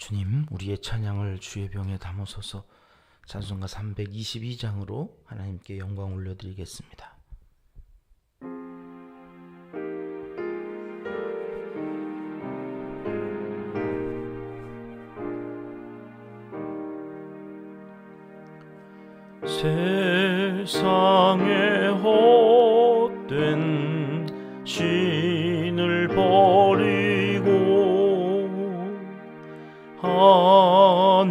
주님, 우리의 찬양을 주의 병에 담으소서. 찬송가 322장으로 하나님께 영광 올려드리겠습니다. 세상에 헛된 신을 버리고 하나님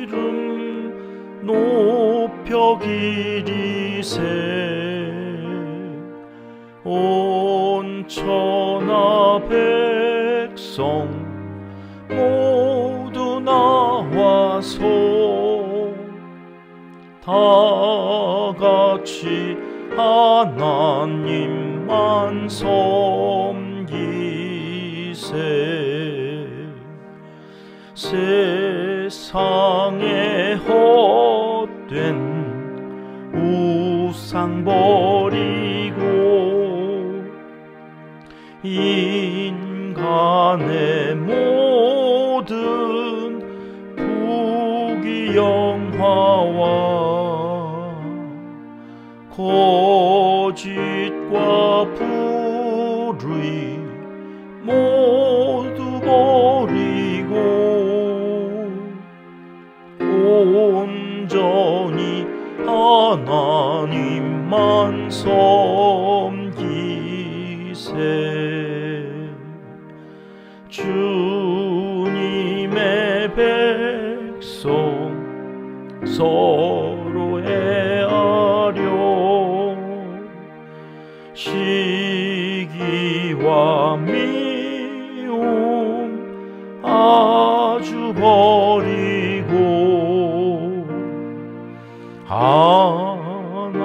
이름 높여 기리세. 온 천하 백성 모두 나와서 다같이 하나님만 섬기세. 세상에 헛된 우상 버리고 인간의 모든 부귀영화와 거짓과 불의 모두 버리고 온전히 하나님만 섬기세. 주님의 백성 서로 애하려 시기와 미움 아주 버리고 하나님만을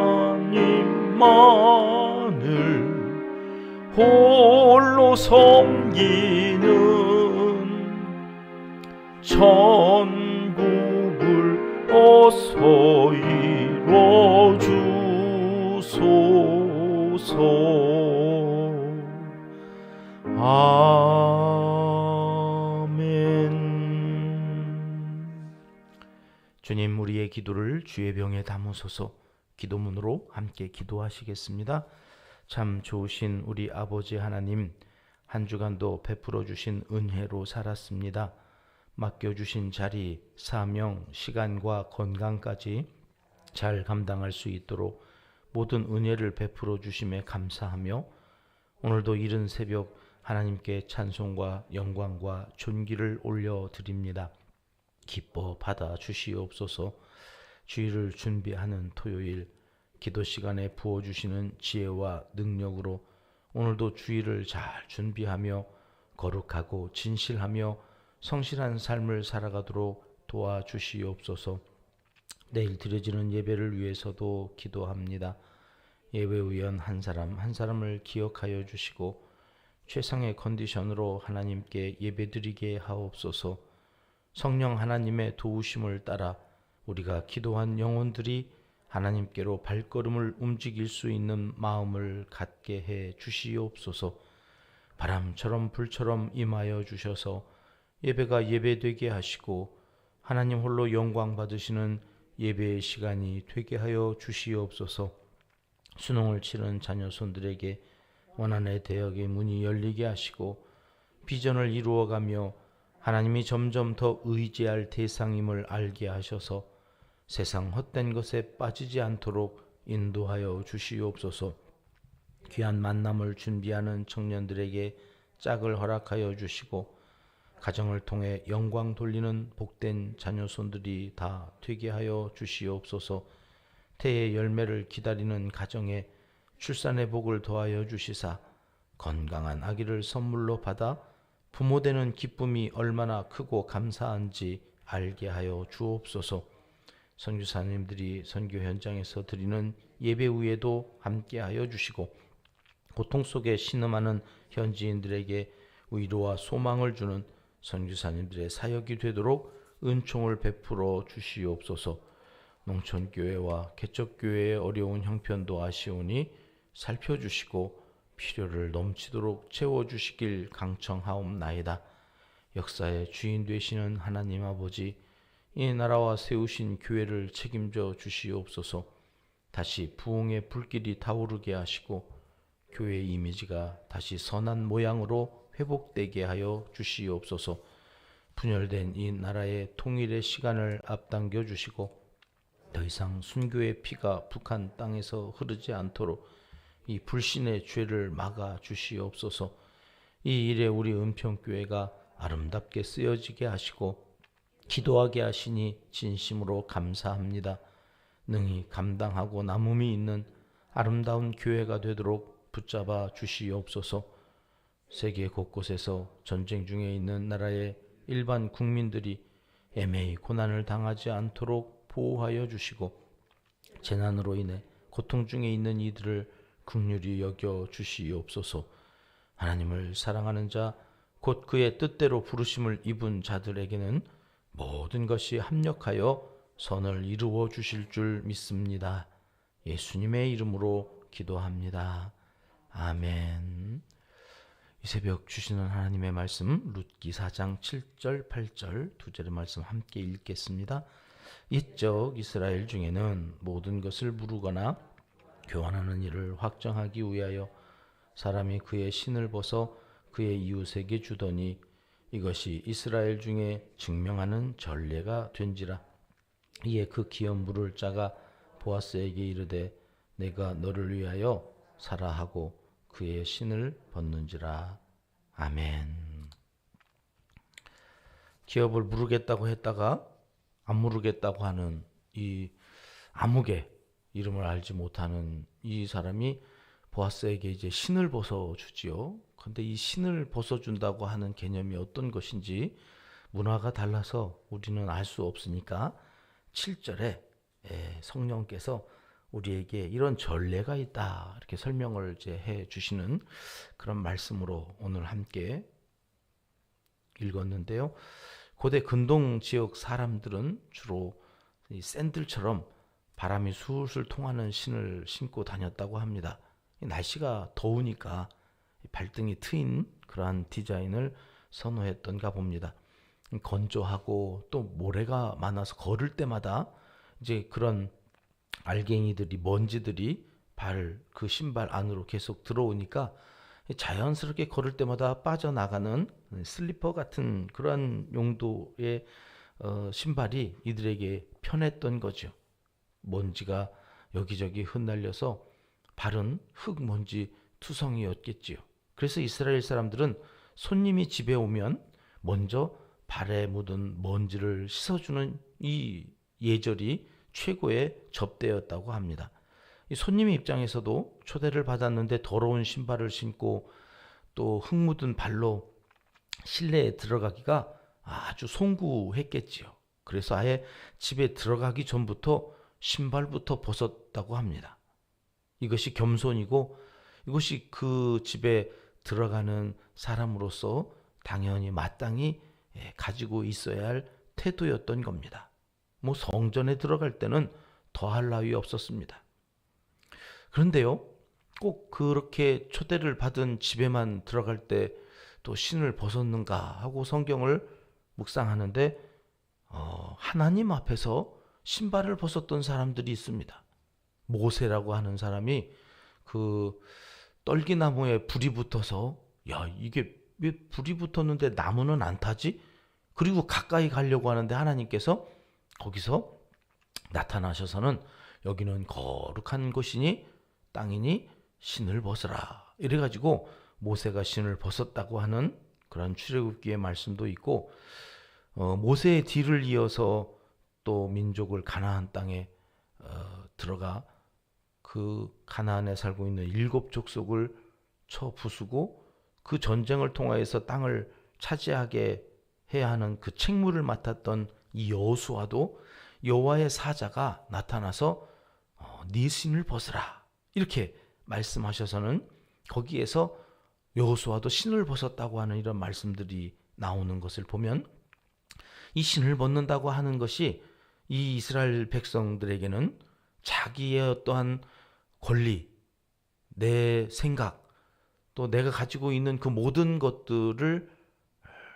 홀로 섬기는 천국을 어서 이뤄주소서. 아멘. 주님, 우리의 기도를 주의 병에 담으소서. 기도문으로 함께 기도하시겠습니다. 참 좋으신 우리 아버지 하나님, 한 주간도 베풀어 주신 은혜로 살았습니다. 맡겨주신 자리, 사명, 시간과 건강까지 잘 감당할 수 있도록 모든 은혜를 베풀어 주심에 감사하며 오늘도 이른 새벽 하나님께 찬송과 영광과 존귀를 올려드립니다. 기뻐 받아 주시옵소서. 주일을 준비하는 토요일 기도 시간에 부어주시는 지혜와 능력으로 오늘도 주일을 잘 준비하며 거룩하고 진실하며 성실한 삶을 살아가도록 도와주시옵소서. 내일 드려지는 예배를 위해서도 기도합니다. 예배위원 한 사람 한 사람을 기억하여 주시고 최상의 컨디션으로 하나님께 예배드리게 하옵소서. 성령 하나님의 도우심을 따라 우리가 기도한 영혼들이 하나님께로 발걸음을 움직일 수 있는 마음을 갖게 해 주시옵소서. 바람처럼 불처럼 임하여 주셔서 예배가 예배되게 하시고 하나님 홀로 영광 받으시는 예배의 시간이 되게 하여 주시옵소서. 수능을 치른 자녀 손들에게 원한의 대학의 문이 열리게 하시고 비전을 이루어가며 하나님이 점점 더 의지할 대상임을 알게 하셔서 세상 헛된 것에 빠지지 않도록 인도하여 주시옵소서. 귀한 만남을 준비하는 청년들에게 짝을 허락하여 주시고 가정을 통해 영광 돌리는 복된 자녀손들이 다 되게 하여 주시옵소서. 태의 열매를 기다리는 가정에 출산의 복을 더하여 주시사 건강한 아기를 선물로 받아 부모 되는 기쁨이 얼마나 크고 감사한지 알게 하여 주옵소서. 선교사님들이 선교 현장에서 드리는 예배 후에도 함께 하여 주시고 고통 속에 신음하는 현지인들에게 위로와 소망을 주는 선교사님들의 사역이 되도록 은총을 베풀어 주시옵소서. 농촌교회와 개척교회의 어려운 형편도 아시오니 살펴주시고 필요를 넘치도록 채워주시길 강청하옵나이다. 역사의 주인 되시는 하나님 아버지, 이 나라와 세우신 교회를 책임져 주시옵소서. 다시 부흥의 불길이 타오르게 하시고 교회의 이미지가 다시 선한 모양으로 회복되게 하여 주시옵소서. 분열된 이 나라의 통일의 시간을 앞당겨 주시고 더 이상 순교의 피가 북한 땅에서 흐르지 않도록 이 불신의 죄를 막아 주시옵소서. 이 일에 우리 은평교회가 아름답게 쓰여지게 하시고 기도하게 하시니 진심으로 감사합니다. 능히 감당하고 남음이 있는 아름다운 교회가 되도록 붙잡아 주시옵소서. 세계 곳곳에서 전쟁 중에 있는 나라의 일반 국민들이 애매히 고난을 당하지 않도록 보호하여 주시고 재난으로 인해 고통 중에 있는 이들을 긍휼히 여겨 주시옵소서. 하나님을 사랑하는 자, 곧 그의 뜻대로 부르심을 입은 자들에게는 모든 것이 합력하여 선을 이루어 주실 줄 믿습니다. 예수님의 이름으로 기도합니다. 아멘. 이 새벽 주시는 하나님의 말씀 룻기 4장 7절 8절 두 절의 말씀 함께 읽겠습니다. 옛적 이스라엘 중에는 모든 것을 무르거나 교환하는 일을 확정하기 위하여 사람이 그의 신을 벗어 그의 이웃에게 주더니 이것이 이스라엘 중에 증명하는 전례가 된지라. 이에 그 기업 물을 자가 보아스에게 이르되 내가 너를 위하여 사라 하고 그의 신을 벗는지라. 아멘. 기업을 무르겠다고 했다가 안 무르겠다고 하는 이 아무개, 이름을 알지 못하는 이 사람이 보아스에게 이제 신을 벗어 주지요. 근데 이 신을 벗어 준다고 하는 개념이 어떤 것인지 문화가 달라서 우리는 알 수 없으니까 7절에 성령께서 우리에게 이런 전례가 있다 이렇게 설명을 이제 해 주시는 그런 말씀으로 오늘 함께 읽었는데요. 고대 근동 지역 사람들은 주로 이 샌들처럼 바람이 술술 통하는 신을 신고 다녔다고 합니다. 날씨가 더우니까 발등이 트인 그러한 디자인을 선호했던가 봅니다. 건조하고 또 모래가 많아서 걸을 때마다 이제 그런 알갱이들이, 먼지들이 그 신발 안으로 계속 들어오니까 자연스럽게 걸을 때마다 빠져나가는 슬리퍼 같은 그런 용도의 신발이 이들에게 편했던 거죠. 먼지가 여기저기 흩날려서 발은 흙먼지 투성이었겠지요. 그래서 이스라엘 사람들은 손님이 집에 오면 먼저 발에 묻은 먼지를 씻어주는 이 예절이 최고의 접대였다고 합니다. 이 손님의 입장에서도 초대를 받았는데 더러운 신발을 신고 또 흙 묻은 발로 실내에 들어가기가 아주 송구했겠지요. 그래서 아예 집에 들어가기 전부터 신발부터 벗었다고 합니다. 이것이 겸손이고 이것이 그 집에 들어가는 사람으로서 당연히 마땅히 가지고 있어야 할 태도였던 겁니다. 뭐 성전에 들어갈 때는 더할 나위 없었습니다. 그런데요, 꼭 그렇게 초대를 받은 집에만 들어갈 때 또 신을 벗었는가 하고 성경을 묵상하는데 하나님 앞에서 신발을 벗었던 사람들이 있습니다. 모세라고 하는 사람이 그 떨기나무에 불이 붙어서 이게 왜 불이 붙었는데 나무는 안 타지? 그리고 가까이 가려고 하는데 하나님께서 거기서 나타나셔서는 여기는 거룩한 곳이니 땅이니 신을 벗으라 이래가지고 모세가 신을 벗었다고 하는 그런 출애굽기의 말씀도 있고 모세의 뒤를 이어서 또 민족을 가나안 땅에 들어가 그 가나안에 살고 있는 7 족속을 쳐 부수고 그 전쟁을 통하여서 땅을 차지하게 해야 하는 그 책무를 맡았던 이 여호수아도 여호와의 사자가 나타나서 네 신을 벗으라 이렇게 말씀하셔서는 거기에서 여호수아도 신을 벗었다고 하는 이런 말씀들이 나오는 것을 보면 이 신을 벗는다고 하는 것이 이 이스라엘 백성들에게는 자기의 어떠한 권리, 내 생각, 또 내가 가지고 있는 그 모든 것들을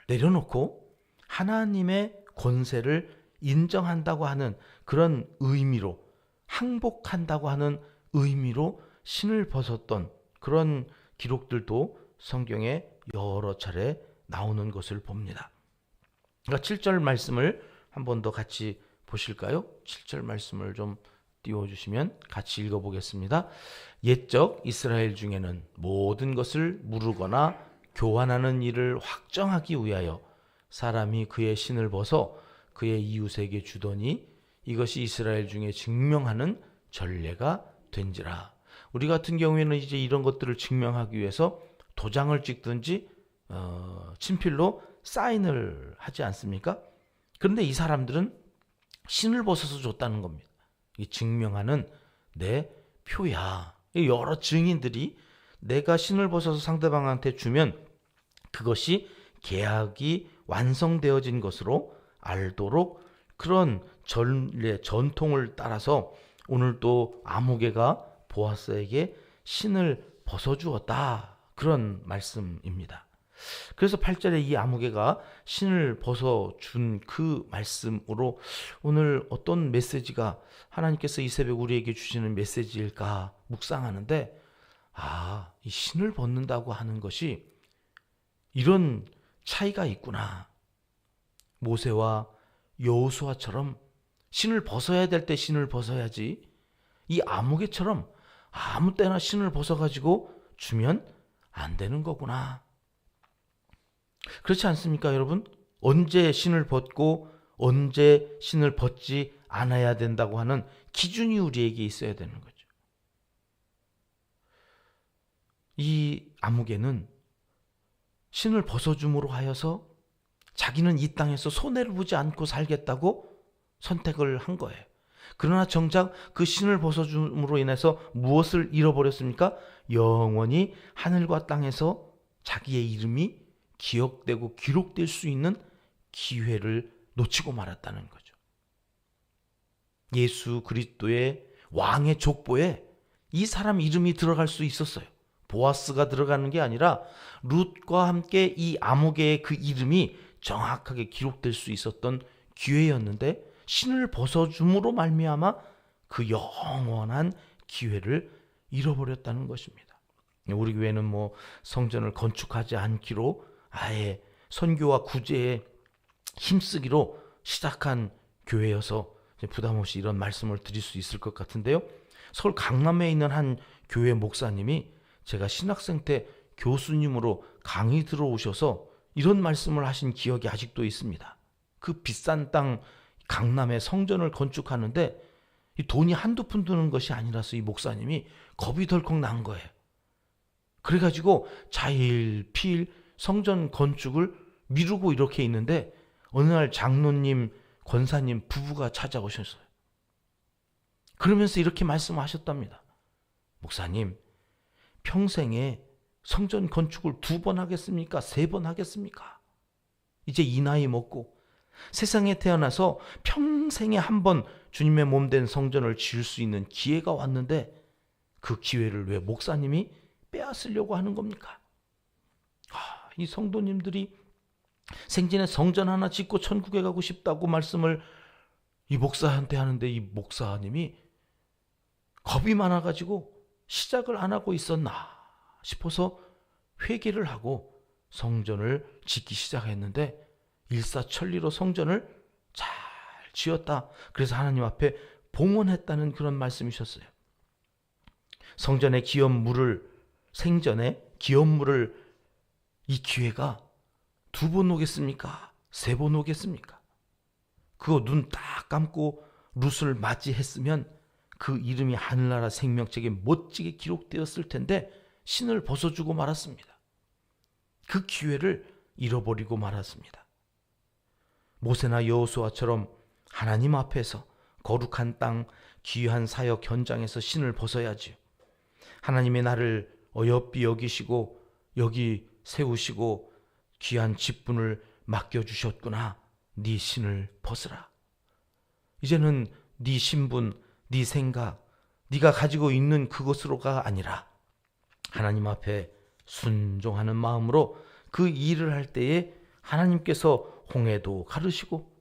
내려놓고 하나님의 권세를 인정한다고 하는 그런 의미로, 항복한다고 하는 의미로 신을 벗었던 그런 기록들도 성경에 여러 차례 나오는 것을 봅니다. 그러니까 7절 말씀을 한 번 더 같이 보실까요? 7절 말씀을 좀 띄워주시면 같이 읽어보겠습니다. 옛적 이스라엘 중에는 모든 것을 무르거나 교환하는 일을 확정하기 위하여 사람이 그의 신을 벗어 그의 이웃에게 주더니 이것이 이스라엘 중에 증명하는 전례가 된지라. 우리 같은 경우에는 이제 이런 것들을 증명하기 위해서 도장을 찍든지 친필로 사인을 하지 않습니까? 그런데 이 사람들은 신을 벗어서 줬다는 겁니다. 이 증명하는 내 표야. 여러 증인들이 내가 신을 벗어서 상대방한테 주면 그것이 계약이 완성되어진 것으로 알도록 그런 전례, 전통을 따라서 오늘 또 아무개가 보아스에게 신을 벗어주었다. 그런 말씀입니다. 그래서 8절에 이 아무개가 신을 벗어준 그 말씀으로 오늘 어떤 메시지가 하나님께서 이 새벽 우리에게 주시는 메시지일까 묵상하는데, 이 신을 벗는다고 하는 것이 이런 차이가 있구나. 모세와 여호수아처럼 신을 벗어야 될 때 신을 벗어야지, 이 아무개처럼 아무 때나 신을 벗어가지고 주면 안 되는 거구나. 그렇지 않습니까, 여러분? 언제 신을 벗고 언제 신을 벗지 않아야 된다고 하는 기준이 우리에게 있어야 되는 거죠. 이 아무개는 신을 벗어줌으로 하여서 자기는 이 땅에서 손해를 보지 않고 살겠다고 선택을 한 거예요. 그러나 정작 그 신을 벗어줌으로 인해서 무엇을 잃어버렸습니까? 영원히 하늘과 땅에서 자기의 이름이 기억되고 기록될 수 있는 기회를 놓치고 말았다는 거죠. 예수 그리스도의 왕의 족보에 이 사람 이름이 들어갈 수 있었어요. 보아스가 들어가는 게 아니라 룻과 함께 이 아무개의 그 이름이 정확하게 기록될 수 있었던 기회였는데 신을 벗어줌으로 말미암아 그 영원한 기회를 잃어버렸다는 것입니다. 우리 교회는 성전을 건축하지 않기로 아예 선교와 구제에 힘쓰기로 시작한 교회여서 부담 없이 이런 말씀을 드릴 수 있을 것 같은데요. 서울 강남에 있는 한 교회 목사님이 제가 신학생 때 교수님으로 강의 들어오셔서 이런 말씀을 하신 기억이 아직도 있습니다. 그 비싼 땅 강남에 성전을 건축하는데 이 돈이 한두 푼 드는 것이 아니라서 이 목사님이 겁이 덜컥 난 거예요. 그래가지고 자일피일 성전 건축을 미루고 이렇게 있는데 어느 날 장로님, 권사님 부부가 찾아오셨어요. 그러면서 이렇게 말씀하셨답니다. 목사님, 평생에 성전 건축을 2번 하겠습니까? 3번 하겠습니까? 이제 이 나이 먹고 세상에 태어나서 평생에 한 번 주님의 몸된 성전을 지을 수 있는 기회가 왔는데 그 기회를 왜 목사님이 빼앗으려고 하는 겁니까? 이 성도님들이 생전에 성전 하나 짓고 천국에 가고 싶다고 말씀을 이 목사한테 하는데 이 목사님이 겁이 많아가지고 시작을 안 하고 있었나 싶어서 회개를 하고 성전을 짓기 시작했는데 일사천리로 성전을 잘 지었다. 그래서 하나님 앞에 봉헌했다는 그런 말씀이셨어요. 성전의 기업물을, 생전에 기업물을 이 기회가 2번 오겠습니까? 3번 오겠습니까? 그거 눈 딱 감고 룻을 맞이했으면 그 이름이 하늘나라 생명책에 멋지게 기록되었을 텐데 신을 벗어주고 말았습니다. 그 기회를 잃어버리고 말았습니다. 모세나 여호수아처럼 하나님 앞에서 거룩한 땅, 귀한 사역 현장에서 신을 벗어야지요. 하나님의 나를 어여삐 여기시고 여기 세우시고 귀한 직분을 맡겨주셨구나. 네 신을 벗으라. 이제는 네 신분, 네 생각, 네가 가지고 있는 그것으로가 아니라 하나님 앞에 순종하는 마음으로 그 일을 할 때에 하나님께서 홍해도 가르시고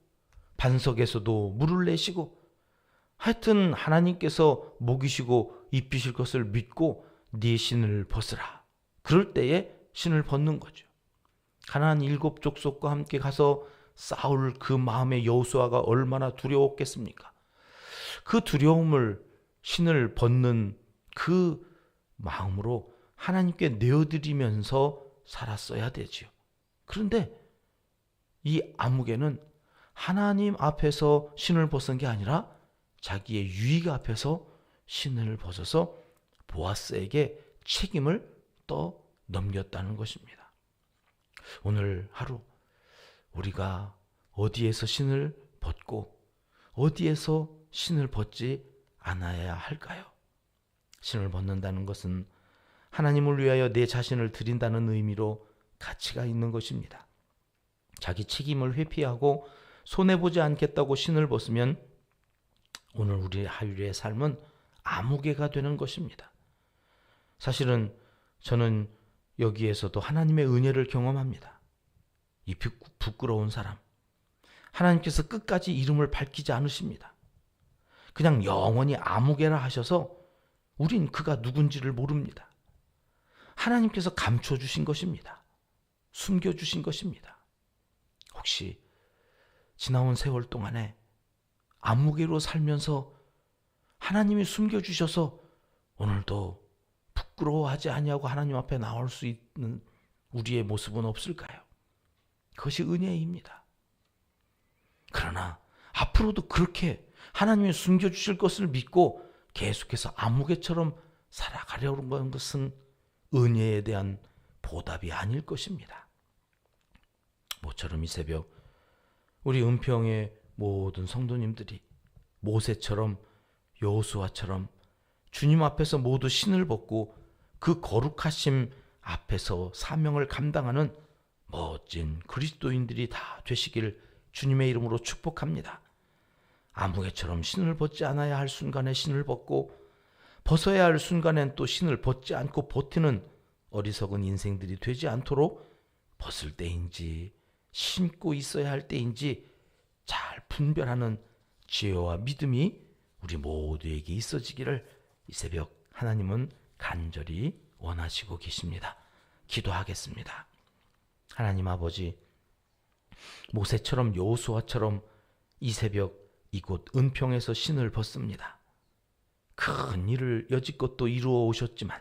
반석에서도 물을 내시고 하여튼 하나님께서 먹이시고 입히실 것을 믿고 네 신을 벗으라. 그럴 때에 신을 벗는 거죠. 가나안 7 족속과 함께 가서 싸울 그 마음의 여호수아가 얼마나 두려웠겠습니까? 그 두려움을 신을 벗는 그 마음으로 하나님께 내어드리면서 살았어야 되지요. 그런데 이 아무개는 하나님 앞에서 신을 벗은 게 아니라 자기의 유익 앞에서 신을 벗어서 보아스에게 책임을 넘겼다는 것입니다. 오늘 하루 우리가 어디에서 신을 벗고 어디에서 신을 벗지 않아야 할까요? 신을 벗는다는 것은 하나님을 위하여 내 자신을 드린다는 의미로 가치가 있는 것입니다. 자기 책임을 회피하고 손해보지 않겠다고 신을 벗으면 오늘 우리 하율의 삶은 아무개가 되는 것입니다. 사실은 저는 여기에서도 하나님의 은혜를 경험합니다. 이 부끄러운 사람, 하나님께서 끝까지 이름을 밝히지 않으십니다. 그냥 영원히 아무개라 하셔서 우린 그가 누군지를 모릅니다. 하나님께서 감춰주신 것입니다. 숨겨주신 것입니다. 혹시 지나온 세월 동안에 아무개로 살면서 하나님이 숨겨주셔서 오늘도 부끄러워하지 아니하고 하나님 앞에 나올 수 있는 우리의 모습은 없을까요? 그것이 은혜입니다. 그러나 앞으로도 그렇게 하나님이 숨겨주실 것을 믿고 계속해서 아무개처럼 살아가려는 것은 은혜에 대한 보답이 아닐 것입니다. 모처럼 이 새벽 우리 은평의 모든 성도님들이 모세처럼 여호수아처럼 주님 앞에서 모두 신을 벗고 그 거룩하심 앞에서 사명을 감당하는 멋진 그리스도인들이 다 되시길 주님의 이름으로 축복합니다. 아무개처럼 신을 벗지 않아야 할 순간에 신을 벗고 벗어야 할 순간엔 또 신을 벗지 않고 버티는 어리석은 인생들이 되지 않도록 벗을 때인지 신고 있어야 할 때인지 잘 분별하는 지혜와 믿음이 우리 모두에게 있어지기를 이 새벽 하나님은 간절히 원하시고 계십니다. 기도하겠습니다. 하나님 아버지, 모세처럼 여호수아처럼 이 새벽 이곳 은평에서 신을 벗습니다. 큰 일을 여지껏 또 이루어 오셨지만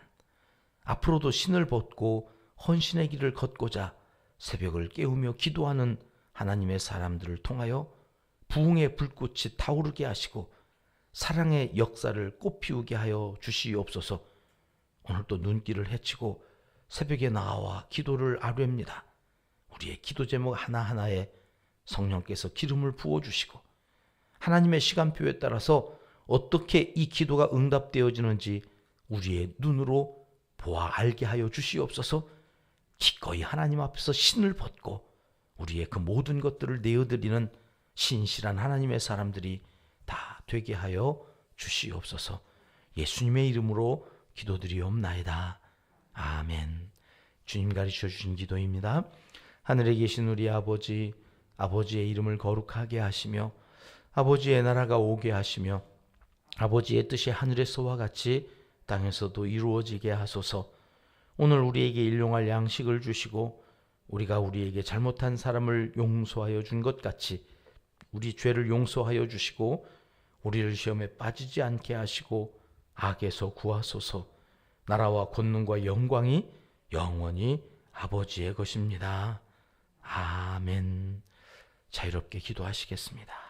앞으로도 신을 벗고 헌신의 길을 걷고자 새벽을 깨우며 기도하는 하나님의 사람들을 통하여 부흥의 불꽃이 타오르게 하시고 사랑의 역사를 꽃피우게 하여 주시옵소서. 오늘도 눈길을 헤치고 새벽에 나와 기도를 아뢰입니다. 우리의 기도 제목 하나하나에 성령께서 기름을 부어주시고 하나님의 시간표에 따라서 어떻게 이 기도가 응답되어지는지 우리의 눈으로 보아 알게 하여 주시옵소서. 기꺼이 하나님 앞에서 신을 벗고 우리의 그 모든 것들을 내어드리는 신실한 하나님의 사람들이 다 되게 하여 주시옵소서. 예수님의 이름으로 기도드리옵나이다. 아멘. 주님 가르쳐 주신 기도입니다. 하늘에 계신 우리 아버지, 아버지의 이름을 거룩하게 하시며 아버지의 나라가 오게 하시며 아버지의 뜻이 하늘에서와 같이 땅에서도 이루어지게 하소서. 오늘 우리에게 일용할 양식을 주시고 우리가 우리에게 잘못한 사람을 용서하여 준 것 같이 우리 죄를 용서하여 주시고 우리를 시험에 빠지지 않게 하시고 악에서 구하소서. 나라와 권능과 영광이 영원히 아버지의 것입니다. 아멘. 자유롭게 기도하시겠습니다.